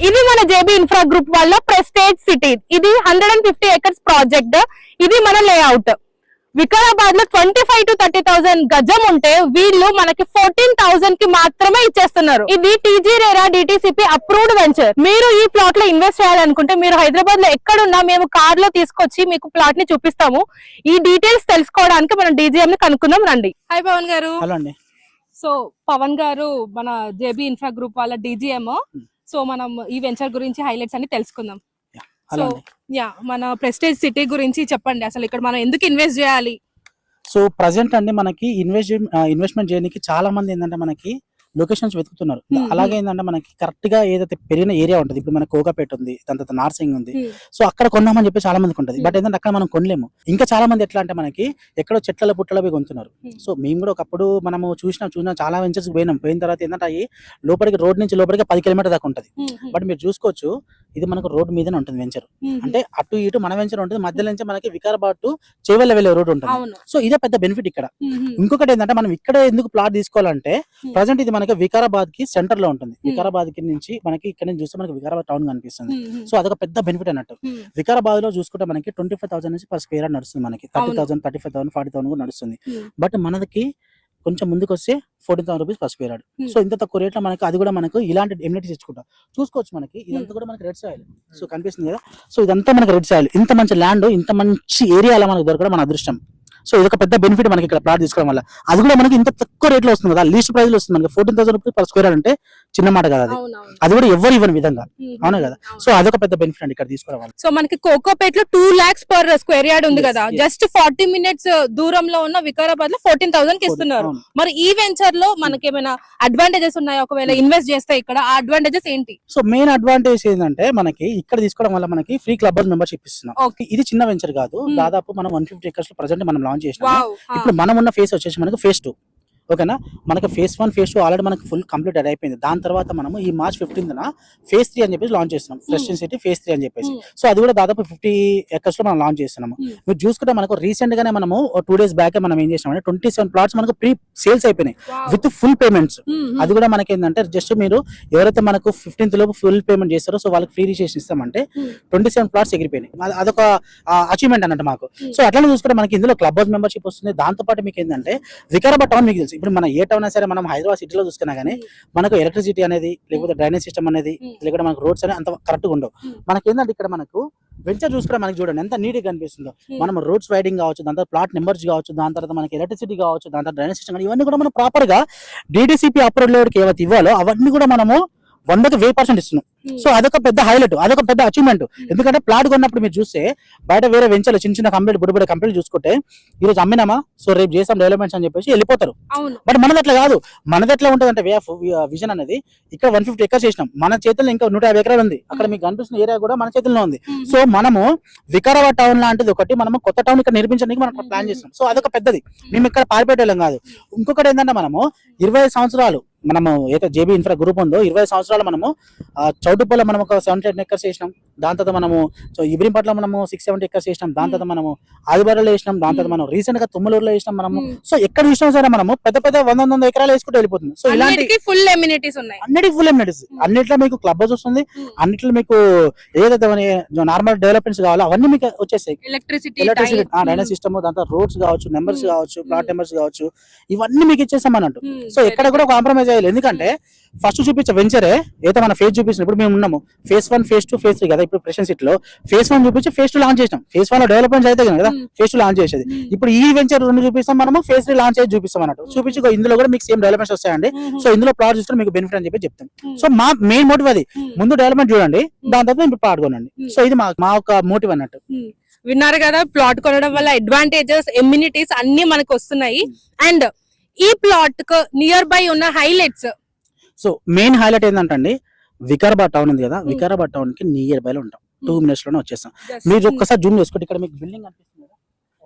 ఇది మన JB infra group వాళ్ళ ప్రెస్టేజ్ సిటీ. ఇది 150 acres ప్రాజెక్ట్. ఇది మన లేఅవుట్. వికారాబాద్ లో 25 to 30,000 గజం ఉంటే వీళ్ళు మనకి 14,000 కి మాత్రమే ఇచ్చేస్తున్నారు. ఇది TG RERA DTCP approved venture. మీరు ఈ ప్లాట్ లో ఇన్వెస్ట్ చేయాలనుకుంటే మీరు హైదరాబాద్ లో ఎక్కడున్నా మేము కార్ లో తీసుకొచ్చి మీకు ప్లాట్ ని చూపిస్తాము. ఈ డీటెయిల్స్ తెలుసుకోవడానికి మనం డీజీఎం ని కనుక్కుందాం రండి. హాయ్ పవన్ గారు. హలో అండి. సో పవన్ గారు మన జేబీ ఇన్ఫ్రా గ్రూప్ వాళ్ళ డీజీఎం. సో మనం ఈ వెంచర్ గురించి హైలైట్స్ అన్ని తెలుసుకుందాం. సో మన ప్రెస్టేజ్ సిటీ గురించి చెప్పండి. అసలు ఇక్కడ మనం ఎందుకు ఇన్వెస్ట్ చేయాలి? సో ప్రజెంట్ అండి మనకి ఇన్వెస్ట్మెంట్ చేయడానికి చాలా మంది ఏంటంటే మనకి లొకేషన్స్ వెతుకుతున్నారు. అలాగే ఏంటంటే మనకి కరెక్ట్ గా ఏదైతే పెరిగిన ఏరియా ఉంటుంది, ఇప్పుడు మనకి కోకాపేట ఉంది, దాని తర్వాత నార్సింగ్ ఉంది, సో అక్కడ కొన్నామని చెప్పి చాలా మందికి ఉంటుంది. బట్ ఏంటంటే అక్కడ మనం కొనలేము. ఇంకా చాలా మంది ఎట్లా అంటే మనకి ఎక్కడో చెట్ల పుట్టలో పోయి కొంటున్నారు. సో మేము కూడా ఒకప్పుడు మనము చూసిన చాలా వెంచర్స్ పోయిన తర్వాత ఏంటంటే అవి లోపలికి రోడ్ నుంచి లోపలికి 10 కిలోమీటర్ దాకా ఉంటుంది. బట్ మీరు చూసుకోవచ్చు ఇది మనకు రోడ్ మీదనే ఉంటుంది వెంచర్. అంటే అటు ఇటు మన వెంచర్ ఉంటుంది, మధ్యలో నుంచి మనకి వికారాబాద్ టు చేవెళ్ళ వెళ్ళే రోడ్ ఉంటుంది. సో ఇదే పెద్ద బెనిఫిట్ ఇక్కడ. ఇంకొకటి ఏంటంటే మనం ఇక్కడ ఎందుకు ప్లాట్ తీసుకోవాలంటే ప్రజెంట్ ఇది మనకి వికారాబాద్ కి సెంటర్ లో ఉంటుంది. వికారాబాద్ కి నుంచి మనకి ఇక్కడ నుంచి చూస్తే మనకి వికారాబాద్ టౌన్ కనిపిస్తుంది. సో అదొక పెద్ద బెనిఫిట్ అన్నట్టు. వికారాబాద్ లో చూసుకుంటే మనకి 25,000 నుంచి పర్ స్క్వేర్ నడుస్తుంది. మనకి 30,000, 35,000, 40,000 కూడా నడుస్తుంది. బట్ మనకి కొంచెం ముందుకు వస్తే 14,000 rupees per square yard. So ఇంత తక్కువ రేట్ లో మనకి అది కూడా మనకు ఇలాంటి ఎమ్యూనిటీస్ ఇచ్చుకుంటాం. చూసుకోవచ్చు మనకి ఇదంతా కూడా మనకి రెడ్ సాయిల్. సో కనిపిస్తుంది కదా. సో ఇదంతా మనకి రెడ్ సాయిల్. ఇంత మంచి ల్యాండ్, ఇంత మంచి ఏరియాలో మనకు దొరకడం మన అదృష్టం. సో ఇది ఒక పెద్ద బెనిఫిట్ మనకి ఇక్కడ ప్లాట్ తీసుకోవడం వల్ల. అది కూడా మనకి ఇంత తక్కువ రేట్ లో వస్తుంది కదా, లీస్ట్ ప్రైస్ లో వస్తుంది మనకి 14,000 రూపీస్ పర్ స్క్వేర్ యార్డ్ అంటే చిన్న మాట కదా. అది కూడా ఎవరు ఇవ్వని విధంగా, అవునా కదా. సో అదొక పెద్ద బెనిఫిట్ అండి ఇక్కడ తీసుకోవడం వల్ల. సో మనకి కోకోపేట లో 2 lakhs పర్ స్క్వేర్ యార్డ్ ఉంది కదా, జస్ట్ 40 minutes దూరంలో ఉన్న వికారాబాద్ లో 14,000 కి ఇస్తున్నారు. మరి ఈ వెంచర్ లో మనకి ఏమైనా అడ్వాంటేజెస్ ఉన్నాయా? ఒకవేళ ఇన్వెస్ట్ చేస్తే ఇక్కడ ఆ అడ్వాంటేజెస్ ఏంటి? సో మెయిన్ అడ్వాంటేజ్ ఏంటంటే మనకి ఇక్కడ తీసుకోవడం వల్ల మనకి ఫ్రీ క్లబ్ హౌస్ మెంబర్షిప్ ఇస్తున్నాం. ఇది చిన్న వెంచర్ కాదు, దాదాపు మనం 150 acres లో ప్రజెంట్ మనం లాంచ్ చేసినాం. ఇప్పుడు మనం ఉన్న ఫేస్ వచ్చేసి మనకి ఫేజ్ 2. ఓకేనా. మనకి ఫేజ్ 1, ఫేజ్ 2 ఆల్రెడీ మనకి ఫుల్ కంప్లీట్ అయిపోయింది. దాని తర్వాత మనము ఈ March 15న ఫేజ్ 3 అని చెప్పేసి లాంచ్ చేస్తున్నాం. ప్రెస్టేజ్ సిటీ ఫేజ్ 3 అని చెప్పేసి. సో అది కూడా దాదాపు 50 acres లో మనం లాంచ్ చేస్తున్నాము. మీరు చూసుకుంటే మనకు రీసెంట్ గానే మనము 2 days బ్యాక్ మనం ఏం చేసినాం అంటే 27 plots మనకు ప్రీ సేల్స్ అయిపోయినాయి విత్ ఫుల్ పేమెంట్స్. అది కూడా మనకి ఏంటంటే జస్ట్ మీరు ఎవరైతే మనకు 15th లోపు ఫుల్ పేమెంట్ చేస్తారో సో వాళ్ళకి ఫ్రీ రిజిస్ట్రేషన్ ఇస్తామంటే 27 plots ఎగిరిపోయినాయి. అదొక అచీవ్మెంట్ అన్నట్టు మాకు. సో అట్లనే చూసుకుంటే మనకి ఇందులో క్లబ్ హౌస్ మెంబర్షిప్ వస్తుంది. దాంతో పాటు మీకు ఏంటంటే వికారాబాద్ టౌన్ మీకు తెలుసు. ఇప్పుడు మన ఏ టౌన్ అయినా సరే మనం హైదరాబాద్ సిటీలో చూసుకున్నా కానీ మనకు ఎలక్ట్రిసిటీ అనేది, లేకపోతే డ్రైనేజ్ సిస్టమ్ అనేది, లేకపోతే మనకు రోడ్స్ అనేది అంత కరెక్ట్ గా ఉండవు. మనకి ఏంటంటే ఇక్కడ మనకు వెంచర్ చూసుకుంటే మనకి చూడండి ఎంత నీట్ గా కనిపిస్తుందో. మనం రోడ్స్ వైడింగ్ కావచ్చు, దాని తర్వాత ప్లాట్ నెంబర్స్ కావచ్చు, దాని తర్వాత మనకి ఎలక్ట్రిసిటీ కావచ్చు, దాని తర్వాత డ్రైనేజ్ సిస్టమ్, ఇవన్నీ కూడా మనం ప్రాపర్ గా డిటిసిపి అప్రూవ్ లెవెల్కి ఏవైతే ఇవ్వాలో అవన్నీ కూడా మనము 100కి 1000% ఇస్తున్నాం. సో అదొక పెద్ద హైలైట్, అదొక పెద్ద అచీవ్మెంట్. ఎందుకంటే ప్లాట్ కొన్నప్పుడు మీరు చూస్తే బయట వేరే వెంచర్లు చిన్న కంపెనీ బుడ్డ కంపెనీ చూసుకుంటే ఈ రోజు అమ్మినామా సో రేపు చేసాం డెవలప్మెంట్స్ అని చెప్పేసి వెళ్ళిపోతారు. బట్ మనది అట్లా కాదు. మనది ఎట్లా ఉంటుంది అంటే వే ఆఫ్ విజన్ అనేది ఇక్కడ 150 acres చేసినాం. మన చేతుల్లో ఇంకా 150 ఎకరాలు ఉంది. అక్కడ మీకు కనిపిస్తున్న ఏరియా కూడా మన చేతుల్లో ఉంది. సో మనము వికారాబాద్ టౌన్ లాంటిది ఒకటి మనము కొత్త టౌన్ ఇక్కడ నిర్మించడానికి మనం ప్లాన్ చేస్తాం. సో అదొక పెద్దది. మేము ఇక్కడ పారిపేటలం కాదు. ఇంకొకటి ఏంటంటే మనము 25 సంవత్సరాలు మనము ఏదో జేబీ ఇన్ఫ్రా గ్రూప్ ఉందో 20 సంవత్సరాలు మనము చౌటుప్పలో మనం ఒక 78 acres చేసినాం. దాని తర్వాత మనము ఇబ్రహీంపట్ల మనము 670 acres చేసినాం. దాని తర్వాత మనము ఆదివారంలో వేసినాం. దాని తర్వాత మనం రీసెంట్ గా తుమ్మలూరులో వేసినాం. మనము సో ఎక్కడ చూసినా సరే మనము పెద్ద 100 ఎకరాలు వేసుకుంటూ వెళ్ళిపోతుంది. సో ఇలాంటి ఫుల్ ఎమ్యూనిటీస్ ఉన్నాయి. అన్నిటికీ ఫుల్ ఎమ్యూనిటీస్. అన్నిట్లో మీకు క్లబ్ హౌస్ వస్తుంది. అన్నిట్లో మీకు ఏదైతే నార్మల్ డెవలప్మెంట్స్ కావాలో అవన్నీ మీకు వచ్చేస్తాయి. ఎలక్ట్రిసిటీ, డ్రైనేజ్ సిస్టమ్, దాని తర్వాత రోడ్స్ కావచ్చు, నెంబర్స్ కావచ్చు, ప్లాట్ నెంబర్స్ కావచ్చు, ఇవన్నీ మీకు ఇచ్చేస్తాం అన్నట్టు. సో ఎక్కడ కూడా కాంప్రమైజ్ అయ్యాలి. ఎందుకంటే ఫస్ట్ చూపించే వెంచరే ఏదో మన ఫేజ్ చూపించిన ఇప్పుడు మేము ఉన్నాము ఫేజ్ 1, ఫేజ్ 2, ఫేజ్ 3 కదా. ఇప్పుడు ప్రెసెంట్ సిటీ లో ఫేజ్ 1 చూపించి ఫేజ్ 2 లాంచ్ చేసినాం. ఫేజ్ 1 లో డెవలప్మెంట్స్ అయితే కదా ఫేజ్ 2 లాంచ్ చేసేది. ఇప్పుడు ఈ వెంచర్ 2 చూపిస్తాం, మనము ఫేజ్ 3 లాంచ్ చేసి చూపిస్తాం అన్నట్టు. చూపించి ఇందులో కూడా మీకు సేమ్ డెవలప్మెంట్స్ వస్తాయండి. సో ఇందులో ప్లాట్ చూస్తే మీకు బెనిఫిట్ అని చెప్పి చెప్తాం. సో మా మెయిన్ మోటివ్ అది. ముందు డెవలప్మెంట్ చూడండి, దాని తర్వాత మీరు ప్లాట్ కొనండి. సో ఇది మా ఒక మోటివ్ అన్నట్టు. విన్నారు కదా, ప్లాట్ కొనడం వల్ల అడ్వాంటేజెస్, ఎమ్యూనిటీస్ అన్ని మనకు వస్తున్నాయి. అండ్ ఈ ప్లాట్ కు నియర్ బై ఉన్న హైలైట్స్. సో మెయిన్ హైలైట్ ఏంటంటే వికారాబాద్ టౌన్ ఉంది కదా, వికారాబాద్ టౌన్ కి నియర్ బై లో ఉంటాం. 2 minutes లోనే వచ్చేస్తాం. మీరు ఒక్కసారి జూమ్ చేసుకోండి. ఇక్కడ మీకు బిల్డింగ్ కనిపిస్తుంది కదా.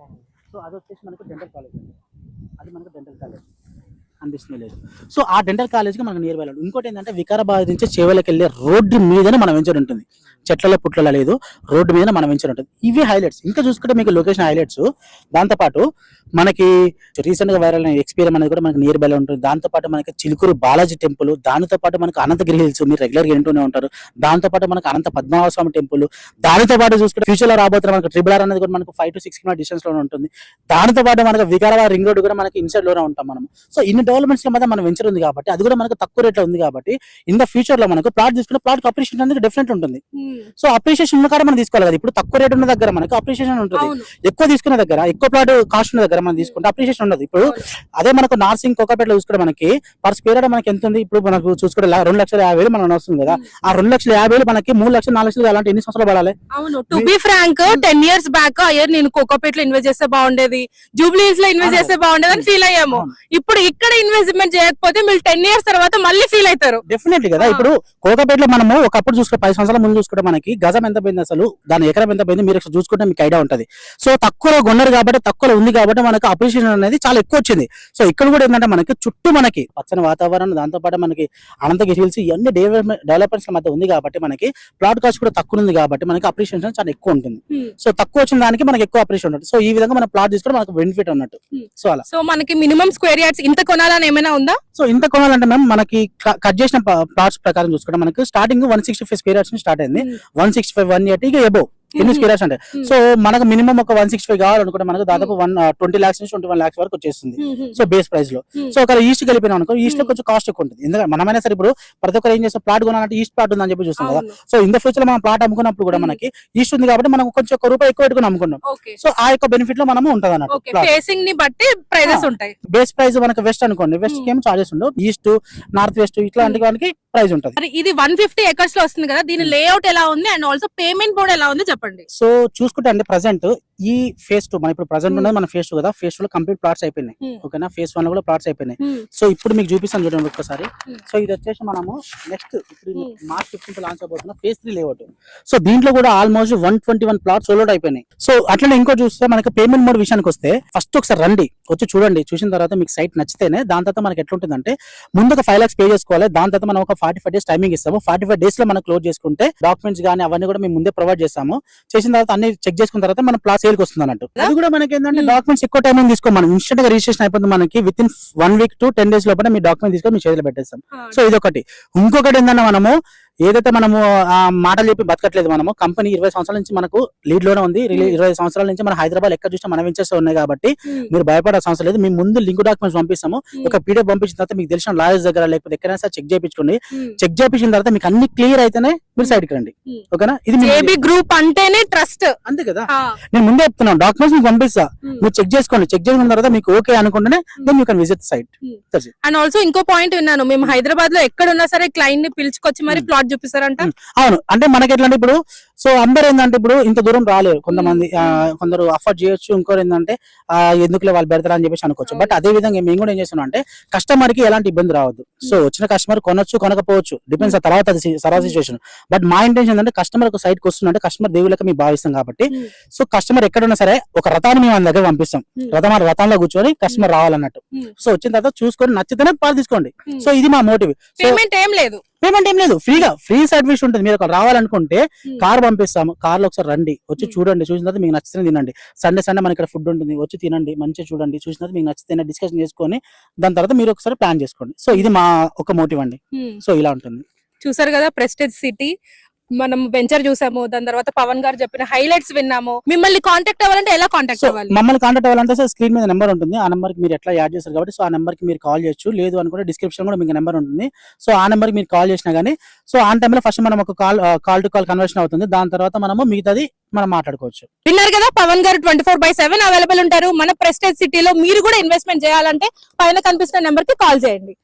సో అది వచ్చేసి మనకు డెంటల్ కాలేజ్ అండి. అది మనకు డెంటల్ కాలేజ్. అనిపిస్తుంది లేదు. సో ఆ డెంటల్ కాలేజ్ కి మనకు నియర్ బై. ఇంకోటి ఏంటంటే వికారాబాద్ నుంచి చేవలకి వెళ్ళే రోడ్డు మీదనే మన వెంచర్ ఉంటుంది. చెట్లలో పుట్లలో లేదు, రోడ్డు మీద మన వెంచర్ ఉంటుంది. ఇవి హైలైట్స్. ఇంకా చూసుకుంటే మీకు లొకేషన్ హైలైట్స్. దాంతోపాటు మనకి రీసెంట్ గా వైరల్ అయిన ఎక్స్పీరియన్స్ అనేది కూడా మనకి నియర్ బై ఉంటుంది. దాంతోపాటు మనకి చిలుకూరు బాలాజీ టెంపుల్, దానితో పాటు మనకు అనంతగిరి హిల్స్ మీరు రెగ్యులర్ గా వింటూనే ఉంటారు. దాంతో పాటు మనకు అనంత పద్మనాభ స్వామి టెంపుల్, దానితో పాటు చూసుకుంటే ఫ్యూచర్ లో రాబోతున్న మనకు ట్రిపుల్ ఆర్ అనేది కూడా మనకు 5 to 6 కిలోమీటర్ డిస్టెన్స్ లోనే ఉంటుంది. దానితో పాటు మనకు వికారాబాద్ రింగ్ రోడ్ కూడా మనకి ఇన్సైడ్ లోనే ఉంటాం మనం. సో ఇన్ని డెవలప్మెంట్స్ మధ్య మన వెంచర్ ఉంది కాబట్టి, అది కూడా మనకు తక్కువ రేట్ లో ఉంది కాబట్టి, ఇన్ ద ఫ్యూచర్ లో మనకు ప్లాట్ తీసుకుంటే ప్లాట్ అప్రిషియేషన్ అనేది డిఫరెంట్ ఉంటుంది. సో అప్రిషియేషన్ ఉన్న కాడ మనం తీసుకోవాలి కదా. ఇప్పుడు తక్కువ రేట్ ఉన్న దగ్గర మనకు అప్రిషియేషన్ ఉంటుంది, ఎక్కువ తీసుకున్న దగ్గర, ఎక్కువ ప్లాట్ కాస్ట్ ఉన్న దగ్గర మనం తీసుకుంటే అప్రిషియేషన్ ఉండదు. ఇప్పుడు అదే మనకు నార్సింగ్ కోకాపేటలో చూసుకుంటే మనకి పర్ స్క్వేర్ యార్డ్ మనకి ఎంత ఉంది, ఇప్పుడు మనకు చూసుకుంటే 2,50,000 మనం వస్తుంది కదా. ఆ 2,50,000 మనకి 3,00,000 4,00,000 అలాంటి ఎన్ని సంవత్సరాలు పడాలి? అవును, to be frank 10 years back అయ్యర్ నేను కోకాపేట్ లో ఇన్వెస్ట్ చేస్తే బాగుండేది, జూబ్లీస్ లో ఇన్వెస్ట్ చేస్తే బాగుండేది అని ఫీల్ అయ్యాము. ఇప్పుడు ఇక్కడ ఇన్వెస్ట్మెంట్ చేయకపోతే మీరు 10 years తర్వాత మళ్ళీ ఫీల్ అవుతారు. డెఫినెట్లీ కదా. ఇప్పుడు కోకాపేటలో మనము ఒకప్పుడు చూసుకుంటే 10 సంవత్సరాల ముందు చూసుకుంటే మనకి గజం ఎంత పోయింది, అసలు దాని ఎకరం ఎంత పోయింది మీరు చూసుకుంటే మీకు ఐడియా ఉంటుంది. సో తక్కువలో కొన్నారు కాబట్టి, తక్కువలో ఉంది కాబట్టి మనకు అప్రిషియేషన్ అనేది చాలా ఎక్కువ వచ్చింది. సో ఇక్కడ కూడా ఏంటంటే మనకి చుట్టూ మనకి పచ్చని వాతావరణం, దాంతో పాటు మనకి అనంతగిరి హిల్స్ ఇవన్నీ డెవలప్మెంట్స్ మధ్య ఉంది కాబట్టి మనకి ప్లాట్ కాస్ట్ కూడా తక్కువ ఉంది కాబట్టి మనకి అప్రిషియేషన్ చాలా ఎక్కువ ఉంటుంది. సో తక్కువ వచ్చిన దానికి మనకి ఎక్కువ అప్రిషియేషన్ ఉంటుంది. సో ఈ విధంగా మనం ప్లాట్ తీసుకుంటే మనకు బెనిఫిట్ అన్నట్టు. సో అలా. సో మనకి మినిమం స్క్వేర్ యార్డ్స్ ఇంత కొనాలని ఏమైనా ఉందా? సో ఇంత కొనాలంటే మ్యామ్ మనకి కట్ చేసిన ప్లాట్స్ ప్రకారం చూసుకుంటే మనకి స్టార్టింగ్ 165 స్క్వేర్ యార్డ్స్ స్టార్ట్ అయింది. 165, 180 ఎబో ఎన్ని స్క్వేర్ యార్డ్స్ అంటే. సో మనకు మినిమం ఒక 165 కావాలనుకుంటే మనకు దాదాపు 20 lakhs నుంచి 21 lakhs వరకు వచ్చేస్తుంది. సో బేస్ ప్రైస్ లో. సో ఒక ఈస్ట్ కలిపినా అనుకో, ఈస్ట్ లో కొంచెం కాస్ట్ ఎక్కువ ఉంటుంది. ఎందుకంటే మనమైనా సరే ఇప్పుడు ప్రతి ఒక్కరు ఏం చేస్తాం, ప్లాట్ కొనాలంటే ఈస్ట్ ప్లాట్ ఉందని చెప్పి చూస్తాం కదా. సో ఇన్ ద ఫ్యూచర్ లో మనం ప్లాట్ అమ్ముకున్నప్పుడు కూడా మనకి ఈస్ట్ ఉంది కాబట్టి మనం కొంచెం ₹1 ఎక్కువ పెట్టుకుని అమ్ముకున్నాం. సో ఆ యొక్క బెనిఫిట్ లో మనం ఉంటుంది అన్నట్టు. ఫేసింగ్ ని బట్టి ప్రైజెస్ ఉంటాయి. బేస్ ప్రైస్ మనకి వెస్ట్ అనుకోండి, వెస్ట్ కి ఏం చార్జెస్ ఉండవు. ఈస్ట్, నార్త్ వెస్ట్ ఇట్లాంటి వాటికి ప్రైస్ ఉంటుంది. ఇది 150 acres లో వస్తుంది కదా, దీని లేఅవుట్ ఎలా ఉంది అండ్ ఆల్సో పేమెంట్ మోడ్ ఎలా ఉంది చెప్పండి. సో చూసుకుంటే అండి ప్రజెంట్ ఈ ఫేజ్ 2 మన ఇప్పుడు ప్రజెంట్ ఉన్నది మన ఫేజ్ 2 కదా. ఫేజ్ 2 లో కంప్లీట్ ప్లాట్స్ అయిపోయినాయి. ఓకేనా. ఫేజ్ 1 లో కూడా ప్లాట్స్ అయిపోయినాయి. సో ఇప్పుడు మీకు చూపిస్తాను చూడండి ఒక్కసారి. సో ఇది వచ్చేసి మనము నెక్స్ట్ ఇప్పుడు మార్చ్ 15th లాంచ్ అవబోతున్న ఫేజ్ 3 లేఅవుట్. సో దీంట్లో కూడా ఆల్మోస్ట్ 121 ప్లాట్స్ సోల్డ్ అయిపోయినాయి. సో అట్లనే ఇంకో చూస్తే మనకి పేమెంట్ మోడ్ విషయానికి వస్తే ఫస్ట్ ఒకసారి రండి, వచ్చి చూడండి. చూసిన తర్వాత మీకు సైట్ నచ్చితేనే దాని తర్వాత మనకి ఎట్లుంటుందంటే ముందు ఒక 5 lakhs పే చేసుకోవాలి. దాని తర్వాత మనం ఒక 45 days టైమింగ్ ఇస్తాము. 45 days లో మనం క్లోజ్ చేసుకుంటే డాక్యుమెంట్స్ కానీ అవన్నీ కూడా మేము ముందే ప్రొవైడ్ చేస్తాము. చేసిన తర్వాత అన్ని చెక్ చేసుకున్న తర్వాత మన ప్లాట్ సేల్ కి వస్తుంది అన్నట్టు. అది కూడా మనకి ఏంటంటే డాక్యుమెంట్స్ ఎక్కువ టైమింగ్ తీసుకో, మనం ఇన్స్టెంట్ గా రిజిస్ట్రేషన్ అయిపోతుంది. మనకి with in 1 week to 10 days లోపల మీ డాక్యుమెంట్ తీసుకొని మీ చేతిలో పెట్టేస్తాం. సో ఇది ఒకటి. ఇంకొకటి ఏంటంటే మనము ఏదైతే మనము ఆ మాటలు చెప్పి బతకట్లేదు. మనము కంపెనీ 20 సంవత్సరాల నుంచి మనకు లీడ్ లోనే ఉంది. 20 సంవత్సరాల నుంచి మన హైదరాబాద్ ఎక్కడ చూసినా మన వెంచర్స్ ఉన్నాయి కాబట్టి మీరు భయపడాల్సిన అవసరం లేదు. మేము ముందు లింక్ డాక్యుమెంట్స్ పంపిస్తాము. ఒక PDF పంపించిన తర్వాత మీకు తెలిసిన లాయర్స్ దగ్గర లేకపోతే ఎక్కడైనా సార్ చెక్ చేయించుకోండి. చెక్ చేయించిన తర్వాత మీకు అన్ని క్లియర్ అయితేనే మీరు సైడ్ కి రండి. ఓకేనా. ఇది గ్రూప్ అంటేనే ట్రస్ట్ అంతే కదా. నేను ముందే చెప్తున్నాను, డాక్యుమెంట్స్ మీకు పంపిస్తా, మీరు చెక్ చేసుకోండి. చెక్ చేసుకున్న తర్వాత మీకు ఓకే అనుకుంటేనే then you can visit site. And also ఇంకో పాయింట్ విన్నాను, మేము హైదరాబాద్ లో ఎక్కడ ఉన్నా సరే క్లయింట్ ని పిలుచుకొచ్చి మరి ప్లాట్ చూపిస్తారంట. అవును. అంటే మనకి ఎట్లా అంటే ఇప్పుడు సో అందరు ఏంటంటే ఇప్పుడు ఇంత దూరం రాలేరు. కొంతమంది కొందరు అఫోర్డ్ చేయొచ్చు. ఇంకోరు ఏంటంటే ఎందుకులే వాళ్ళు పెడతారా అని చెప్పేసి అనుకోవచ్చు. బట్ అదే విధంగా మేము కూడా ఏం చేస్తున్నాం అంటే కస్టమర్ కి ఎలాంటి ఇబ్బంది రావద్దు. సో వచ్చిన కస్టమర్ కొనొచ్చు, కొనకపోవచ్చు, డిపెండ్స్ ఆ తర్వాత సర్వీస్ సిచువేషన్. బట్ మా ఇంటెన్షన్ ఏంటంటే కస్టమర్ ఒక సైట్ కి వస్తుందంటే కస్టమర్ దేవుళ్ళకి మేము భావిస్తాం కాబట్టి సో కస్టమర్ ఎక్కడున్నా సరే ఒక రథాన్ని మేము మన దగ్గర పంపిస్తాం. రథంలో కూర్చొని కస్టమర్ రావాలన్నట్టు. సో వచ్చిన తర్వాత చూసుకొని నచ్చితేనే పాలు తీసుకోండి. సో ఇది మా మోటివ్. పేమెంట్ ఏం లేదు, ఫ్రీ సర్వీస్ ఉంటుంది. మీరు అక్కడ రావాలనుకుంటే కార్ పంపిస్తాము. కార్ లో ఒకసారి రండి, వచ్చి చూడండి. చూసిన తర్వాత మీకు నచ్చితే తినండి. సండే మన ఇక్కడ ఫుడ్ ఉంటుంది, వచ్చి తినండి, మంచిగా చూడండి. చూసిన తర్వాత మీకు నచ్చితే డిస్కషన్ చేసుకొని దాని తర్వాత మీరు ఒకసారి ప్లాన్ చేసుకోండి. సో ఇది మా ఒక మోటివ్ అండి. సో ఇలా ఉంటుంది. చూసారు కదా ప్రెస్టేజ్ సిటీ. మనం వెంచర్ చూసాము, దాని తర్వాత పవన్ గారు చెప్పిన హైలైట్స్ విన్నాము. మిమ్మల్ని కాంటాక్ట్ అవ్వాలంటే ఎలా కాంటాక్ట్ అవ్వాలి? మమ్మల్ని కాంటాక్ట్ అవ్వాలంటే సార్ స్క్రీన్ మీద నెంబర్ ఉంటుంది. ఆ నెంబర్ కి మీరు ఎట్లా యాడ్ చేస్తారు కాబట్టి సో ఆ నెంబర్ కి మీరు కాల్ చేయొచ్చు. లేదు అనుకుంటే డిస్క్రిప్షన్ కూడా మీకు నెంబర్ ఉంటుంది. సో ఆ నెంబర్ కి మీరు కాల్ చేసినా గానీ సో ఆ టైంలో ఫస్ట్ మనం ఒక కాల్ టు కాల్ కన్వర్షన్ అవుతుంది. దాని తర్వాత మనము మిగతాది మనం మాట్లాడుకోవచ్చు. విన్నారు కదా, పవన్ గారు 24/7 అవైలబుల్ ఉంటారు మన ప్రెస్టేజ్ సిటీలో. మీరు కూడా ఇన్వెస్ట్మెంట్ చేయాలంటే పైన కనిపిస్తున్న నెంబర్ కి కాల్ చేయండి.